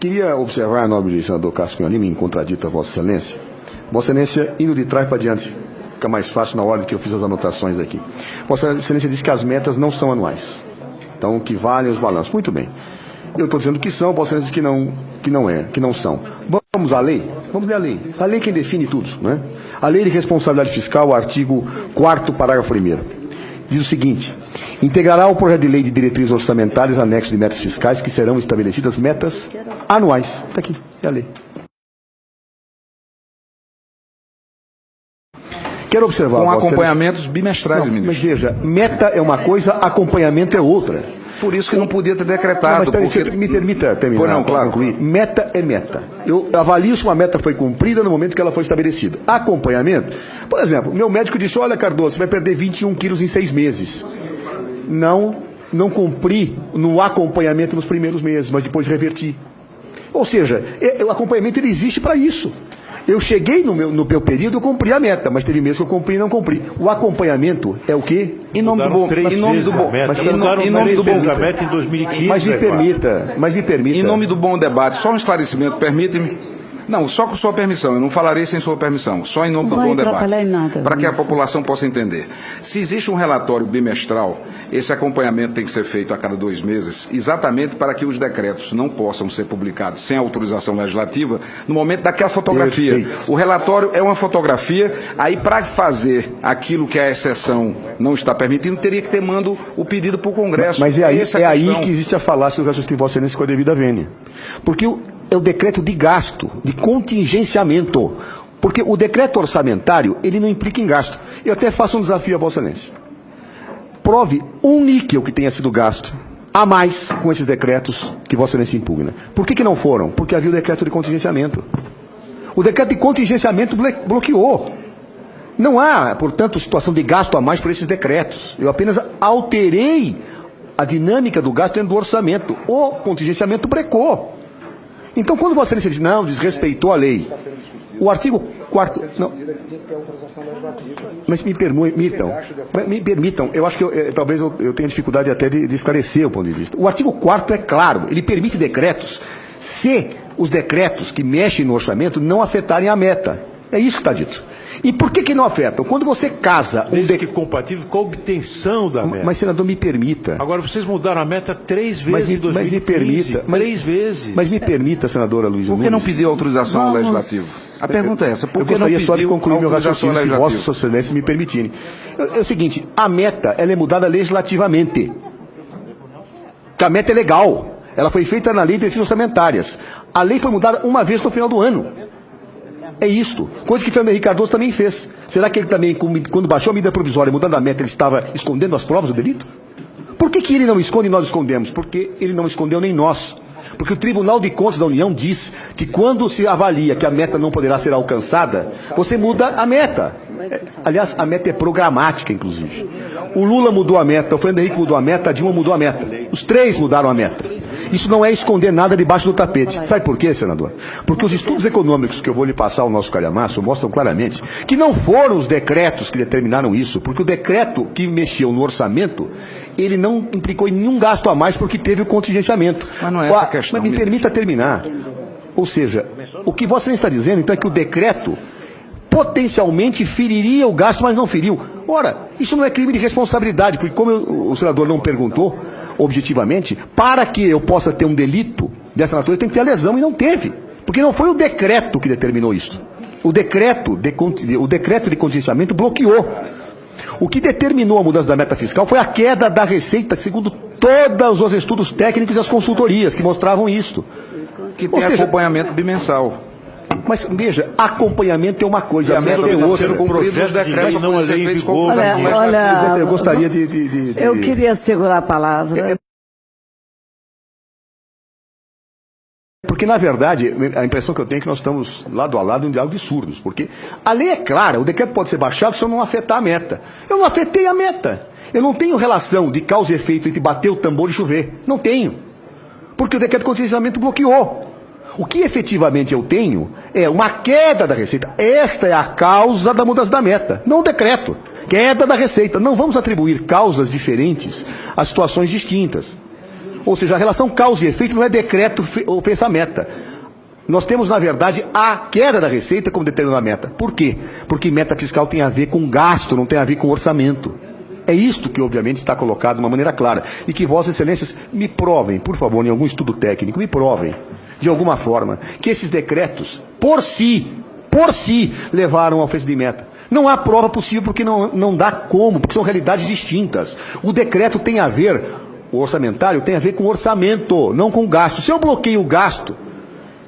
Queria observar, nobre senador Cássio Lima, em contradito a Vossa Excelência. Vossa Excelência, indo de trás para diante, fica mais fácil na ordem que eu fiz as anotações aqui. Vossa Excelência disse que as metas não são anuais. Então, que valem os balanços. Muito bem. Eu estou dizendo que são, Vossa Excelência diz que não são. Vamos à lei? Vamos ler a lei. A lei é quem define tudo, né? A Lei de Responsabilidade Fiscal, artigo 4º, parágrafo 1º. Diz o seguinte: integrará o projeto de lei de diretrizes orçamentárias anexo de metas fiscais que serão estabelecidas metas anuais. Está aqui, é a lei. Quero observar... Com acompanhamentos bimestrais, ministro. Mas veja, meta é uma coisa, acompanhamento é outra. Por isso que não podia ter decretado. Não, mas me permita terminar. Pois não, claro. Concluir. Meta é meta. Eu avalio se uma meta foi cumprida no momento que ela foi estabelecida. Acompanhamento. Por exemplo, meu médico disse: olha, Cardoso, você vai perder 21 quilos em 6 meses. Não cumpri no acompanhamento nos primeiros meses, mas depois reverti. Ou seja, o acompanhamento ele existe para isso. Eu cheguei no meu período, eu cumpri a meta, mas teve meses que eu cumpri e não cumpri. O acompanhamento é o quê? Em nome do bom, em nome do bom, em nome do bom meta em 2015. Mas me permita. Em nome do bom debate, só um esclarecimento, permite-me. Não, só com sua permissão, eu não falarei sem sua permissão, só em nome do bom debate, para que a população possa entender. Se existe um relatório bimestral, esse acompanhamento tem que ser feito a cada 2 meses, exatamente para que os decretos não possam ser publicados sem autorização legislativa no momento daquela fotografia. Perfeito. O relatório é uma fotografia, aí para fazer aquilo que a exceção não está permitindo, teria que ter mando o pedido para o Congresso. Mas é aí que existe a falácia do raciocínio de Vossa Excelência com a devida vênia. Porque é o decreto de gasto, de contingenciamento. Porque o decreto orçamentário, ele não implica em gasto. Eu até faço um desafio a Vossa Excelência. Prove um níquel que tenha sido gasto a mais com esses decretos que Vossa Excelência impugna. Por que não foram? Porque havia o decreto de contingenciamento. O decreto de contingenciamento bloqueou. Não há, portanto, situação de gasto a mais por esses decretos. Eu apenas alterei a dinâmica do gasto dentro do orçamento. O contingenciamento brecou. Então, quando Vossa Excelência diz, não, desrespeitou a lei, o artigo 4º... Não. Mas me permitam, eu acho que talvez eu tenha dificuldade até de esclarecer o ponto de vista. O artigo 4º é claro, ele permite decretos se os decretos que mexem no orçamento não afetarem a meta. É isso que está dito. E por que não afetam? Quando você casa... Desde que compatível com a obtenção da meta. Mas, senador, me permita. Agora, vocês mudaram a meta 3 vezes em 2015. Mas me permita. 3 vezes. Mas me permita, senadora Luiz Nunes. Por que não pediu autorização legislativa? A pergunta é essa. Por que eu gostaria não só de concluir meu raciocínio, se legislativa? Vossa Excelência me permitirem. É o seguinte, a meta ela é mudada legislativamente. Porque a meta é legal. Ela foi feita na lei de diretrizes orçamentárias. A lei foi mudada uma vez no final do ano. É isto. Coisa que Fernando Henrique Cardoso também fez. Será que ele também, quando baixou a medida provisória, mudando a meta, ele estava escondendo as provas do delito? Por que ele não esconde e nós escondemos? Porque ele não escondeu nem nós. Porque o Tribunal de Contas da União diz que quando se avalia que a meta não poderá ser alcançada, você muda a meta. Aliás, a meta é programática, inclusive. O Lula mudou a meta, o Fernando Henrique mudou a meta, a Dilma mudou a meta. Os 3 mudaram a meta. Isso não é esconder nada debaixo do tapete. Sabe por quê, senador? Porque os estudos econômicos que eu vou lhe passar ao nosso calhamaço mostram claramente que não foram os decretos que determinaram isso, porque o decreto que mexeu no orçamento, ele não implicou em nenhum gasto a mais porque teve o contingenciamento. Mas não é essa a questão. Mas me permita terminar. Ou seja, o que você está dizendo, então, é que o decreto potencialmente feriria o gasto, mas não feriu. Ora, isso não é crime de responsabilidade, porque como o senador não perguntou objetivamente, para que eu possa ter um delito dessa natureza, tem que ter a lesão, e não teve. Porque não foi o decreto que determinou isso. O decreto de contingenciamento bloqueou. O que determinou a mudança da meta fiscal foi a queda da receita, segundo todos os estudos técnicos e as consultorias que mostravam isso. Que tem acompanhamento bimensal. Mas, veja, acompanhamento é uma coisa, a meta é outra. Os decretos não ser feitos com olha, eu gostaria eu queria segurar a palavra. Porque, na verdade, a impressão que eu tenho é que nós estamos lado a lado em diálogos absurdos. Porque a lei é clara, o decreto pode ser baixado se eu não afetar a meta. Eu não afetei a meta. Eu não tenho relação de causa e efeito entre bater o tambor e chover. Não tenho. Porque o decreto de contingenciamento bloqueou. O que efetivamente eu tenho é uma queda da receita. Esta é a causa da mudança da meta, não o decreto. Queda da receita. Não vamos atribuir causas diferentes a situações distintas. Ou seja, a relação causa e efeito não é decreto fez a meta. Nós temos, na verdade, a queda da receita como determinada meta. Por quê? Porque meta fiscal tem a ver com gasto, não tem a ver com orçamento. É isto que, obviamente, está colocado de uma maneira clara. E que Vossas Excelências me provem, por favor, em algum estudo técnico, me provem, de alguma forma, que esses decretos, por si, levaram ao fecho de meta. Não há prova possível porque não dá como, porque são realidades distintas. O decreto tem a ver, o orçamentário tem a ver com orçamento, não com gasto. Se eu bloqueio o gasto,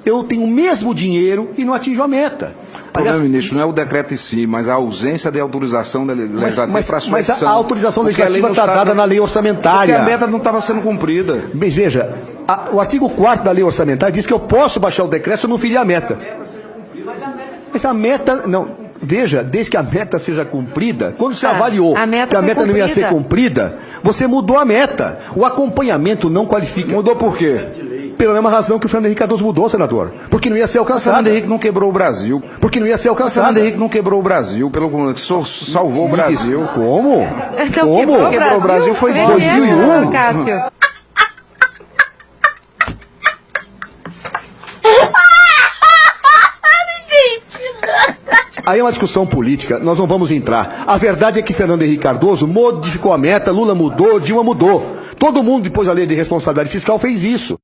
eu tenho o mesmo dinheiro e não atinjo a meta. O problema, ministro, não é o decreto em si, mas a ausência de autorização legislativa para a sua Mas a autorização legislativa está dada na lei orçamentária. Porque a meta não estava sendo cumprida. Bem, veja, o artigo 4º da lei orçamentária diz que eu posso baixar o decreto se eu não ferir a meta. Mas a meta, não, veja, desde que a meta seja cumprida, quando se avaliou que a meta não ia ser cumprida, você mudou a meta. O acompanhamento não qualifica. Mudou por quê? Pela mesma razão que o Fernando Henrique Cardoso mudou, senador. Porque não ia ser alcançado. O Fernando Henrique não quebrou o Brasil. Porque não ia ser alcançado. O Fernando Henrique não quebrou o Brasil, salvou o Brasil. Como? Então, Como? Quebrou o Brasil foi em 2001. Cássio. Aí é uma discussão política, nós não vamos entrar. A verdade é que Fernando Henrique Cardoso modificou a meta, Lula mudou, Dilma mudou. Todo mundo, depois da lei de responsabilidade fiscal, fez isso.